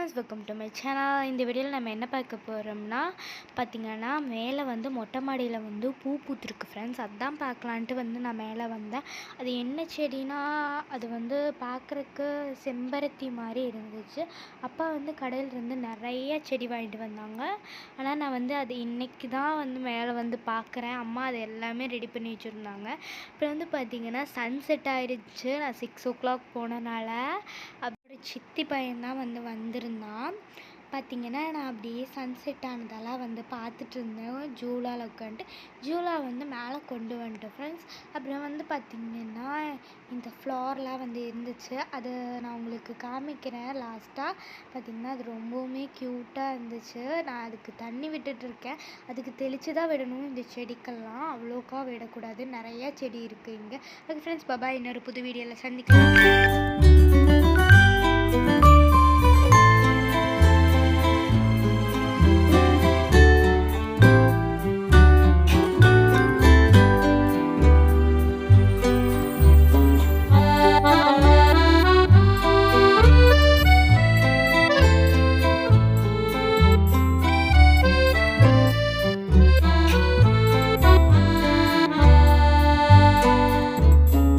Friends, welcome to my channel. இந்த வீடியோவில் நம்ம என்ன பார்க்க போகிறோம்னா பார்த்திங்கன்னா, மேலே வந்து மொட்டை மாடியில் வந்து பூ பூத்துருக்கு ஃப்ரெண்ட்ஸ். அதுதான் பார்க்கலான்ட்டு வந்து நான் மேலே வந்தேன். அது என்ன செடினா, அது வந்து பார்க்குறக்கு செம்பருத்தி மாதிரி இருந்துச்சு. அப்பா வந்து கடையிலேருந்து நிறைய செடி வாங்கிட்டு வந்தாங்க. ஆனால் நான் வந்து அது இன்றைக்கி தான் வந்து மேலே வந்து பார்க்குறேன். அம்மா அது எல்லாமே ரெடி பண்ணி வச்சுருந்தாங்க. அப்புறம் வந்து பார்த்திங்கன்னா சன்செட் ஆகிடுச்சு. நான் 6 o'clock போனனால அப்புறம் சித்தி பையன்தான் வந்து வந்திருந்தான். பார்த்திங்கன்னா நான் அப்படியே சன்செட் ஆனதெல்லாம் வந்து பார்த்துட்டு இருந்தேன். ஜூலாவில் உட்காந்துட்டு ஜூலா வந்து மேலே கொண்டு வந்துட்டேன் ஃப்ரெண்ட்ஸ். அப்புறம் வந்து பார்த்திங்கன்னா இந்த ஃப்ளார்லாம் வந்து இருந்துச்சு. அதை நான் உங்களுக்கு காமிக்கிறேன் லாஸ்ட்டாக. பார்த்திங்கன்னா அது ரொம்பவுமே க்யூட்டாக இருந்துச்சு. நான் அதுக்கு தண்ணி விட்டுட்ருக்கேன். அதுக்கு தெளித்து தான் விடணும். இந்த செடிக்கெல்லாம் அவ்வளோக்கா விடக்கூடாது. நிறையா செடி இருக்குது இங்கே. ஓகே ஃப்ரெண்ட்ஸ், பாய். இன்னொரு புது வீடியோவில் சந்திக்கலாம்.